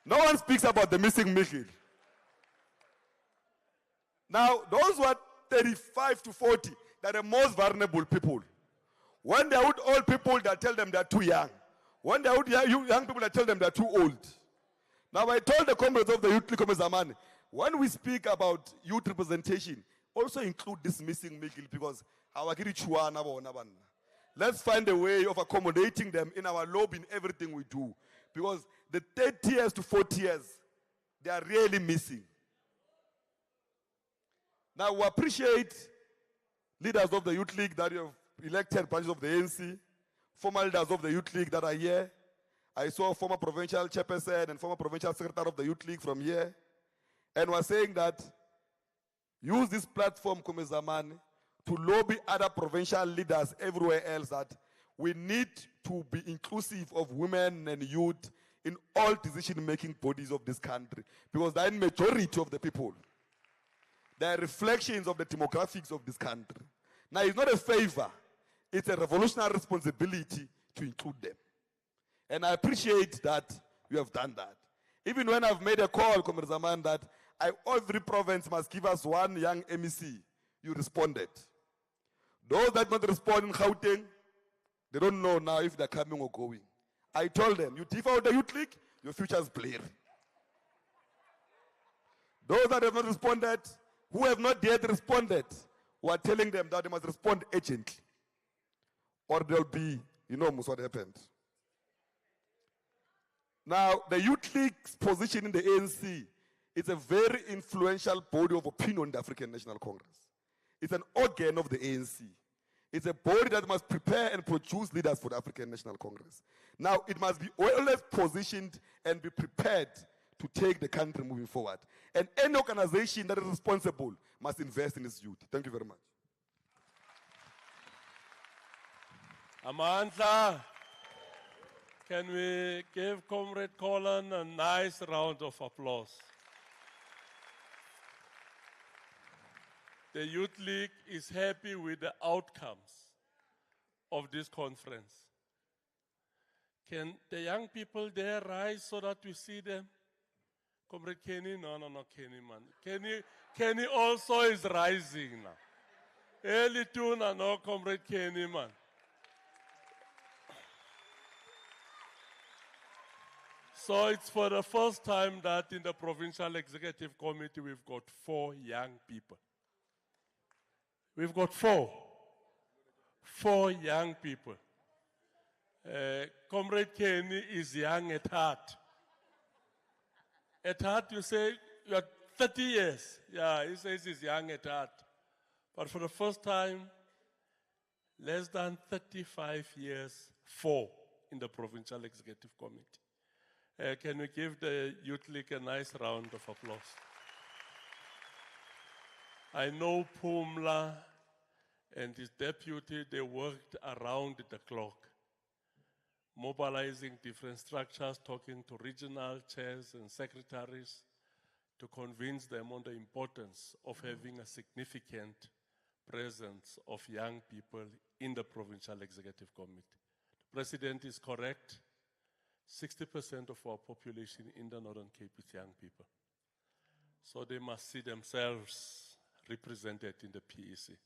No one speaks about the missing middle. Now, those who are 35 to 40, they are the most vulnerable people. When they're with old people, they tell them they're too young. When they're with young people, they tell them they're too old. Now, I told the comrades of the Youth League Zamani, when we speak about youth representation, also include this missing middle because let's find a way of accommodating them in our lobby in everything we do. Because the 30 years to 40 years, they are really missing. Now, we appreciate leaders of the Youth League that you have elected, branches of the ANC, former leaders of the Youth League that are here. I saw former provincial chairperson and former provincial secretary of the Youth League from here. And we're saying that use this platform, Kumezaman, to lobby other provincial leaders everywhere else that we need to be inclusive of women and youth in all decision-making bodies of this country. Because they're in majority of the people. They're reflections of the demographics of this country. Now, it's not a favor. It's a revolutionary responsibility to include them. And I appreciate that you have done that. Even when I've made a call, Comrade Zaman, that every province must give us one young MEC, you responded. Those that not respond in Gauteng, they don't know now if they're coming or going. I told them, you thief out the Youth League, your future is blear. Those that have not responded, who have not yet responded, we are telling them that they must respond urgently. Or there'll be, what happened. Now, the Youth League's position in the ANC is a very influential body of opinion in the African National Congress. It's an organ of the ANC. It's a body that must prepare and produce leaders for the African National Congress. Now, it must be always positioned and be prepared to take the country moving forward. And any organization that is responsible must invest in its youth. Thank you very much. Amandla, can we give Comrade Colin a nice round of applause? The Youth League is happy with the outcomes of this conference. Can the young people there rise so that we see them? Comrade Kenny? No, Kenny, man. Kenny also is rising now. Early tuna, no, Comrade Kenny, man. So it's for the first time that in the Provincial Executive Committee we've got 4 young people. We've got 4 young people. Comrade Kenny is young at heart. At heart, you say you're 30 years. Yeah, he says he's young at heart. But for the first time, less than 35 years, 4 in the Provincial Executive Committee. Can we give the Youth League a nice round of applause? I know Pumla and his deputy, they worked around the clock, mobilizing different structures, talking to regional chairs and secretaries to convince them on the importance of having a significant presence of young people in the Provincial Executive Committee. The President is correct. 60% of our population in the Northern Cape is young people. So they must see themselves represented in the PEC.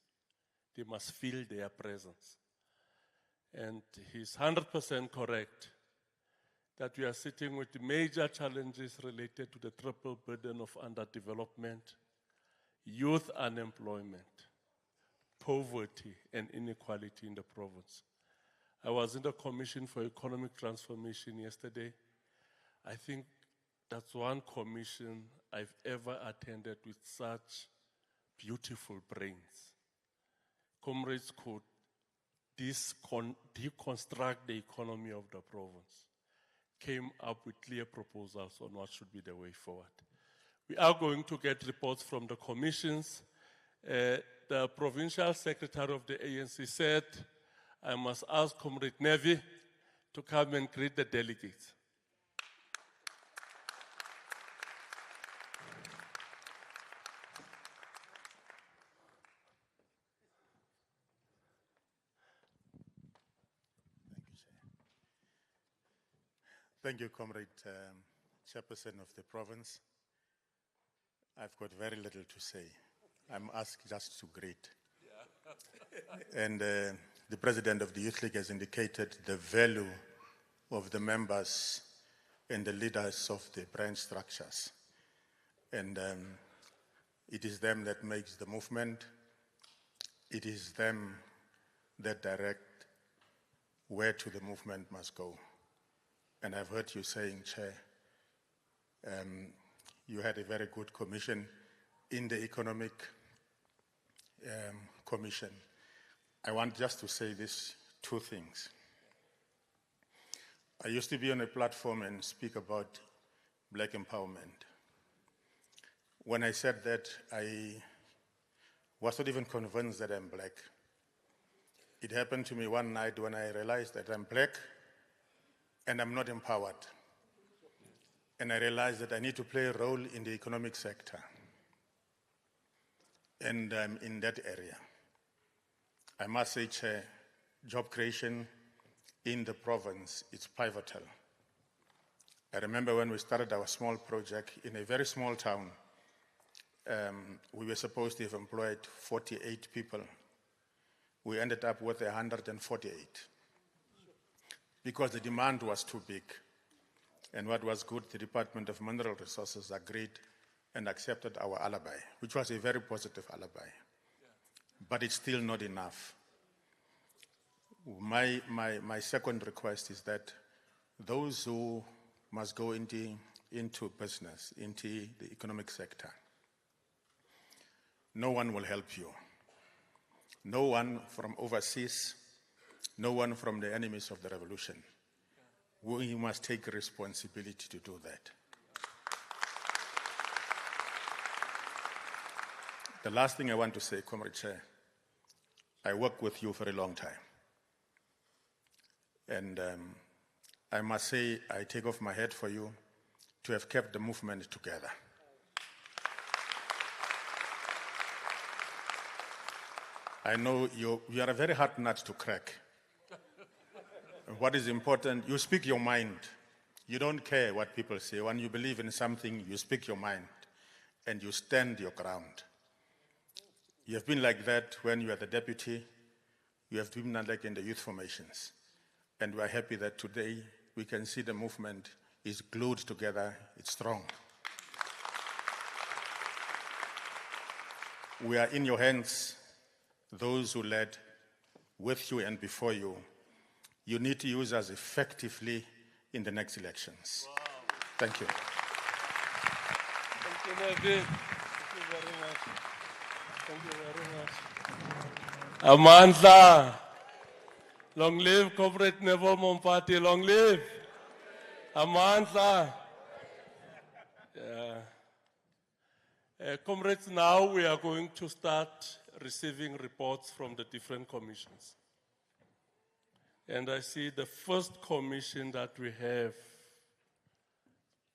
They must feel their presence. And he's 100% correct that we are sitting with major challenges related to the triple burden of underdevelopment, youth unemployment, poverty, and inequality in the province. I was in the Commission for Economic Transformation yesterday. I think that's one commission I've ever attended with such beautiful brains. Comrades could deconstruct the economy of the province, came up with clear proposals on what should be the way forward. We are going to get reports from the commissions. The Provincial Secretary of the ANC said, I must ask Comrade Nevi to come and greet the delegates. Thank you, Comrade Chairperson of the province. I've got very little to say. I'm asked just to greet. Yeah. And the president of the Youth League has indicated the value of the members and the leaders of the branch structures. And it is them that makes the movement. It is them that direct where to the movement must go. And I've heard you saying, Chair, you had a very good commission in the Economic Commission. I want just to say these two things. I used to be on a platform and speak about black empowerment. When I said that, I was not even convinced that I'm black. It happened to me one night when I realized that I'm black and I'm not empowered. And I realized that I need to play a role in the economic sector. And in that area, I must say, Chair, job creation in the province is pivotal. I remember when we started our small project in a very small town, we were supposed to have employed 48 people. We ended up with 148 because the demand was too big. And what was good, the Department of Mineral Resources agreed and accepted our alibi, which was a very positive alibi. But it's still not enough. My second request is that those who must go into business, into the economic sector, no one will help you. No one from overseas, no one from the enemies of the revolution. We must take responsibility to do that. The last thing I want to say, Comrade Chair, I worked with you for a long time. And I must say, I take off my hat for you to have kept the movement together. I know you are a very hard nut to crack. What is important, you speak your mind. You don't care what people say. When you believe in something, you speak your mind and you stand your ground. You have been like that when you are the deputy. You have been like in the youth formations. And we are happy that today we can see the movement is glued together, it's strong. We are in your hands, those who led with you and before you. You need to use us effectively in the next elections. Wow. Thank you. Thank you, David. Thank you very much. Thank you very much. Amandla. Long live Comrade Neville Mompati. Long live. Amandla. Comrades, now we are going to start receiving reports from the different commissions. And I see the first commission that we have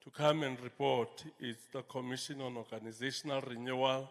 to come and report is the Commission on Organizational Renewal.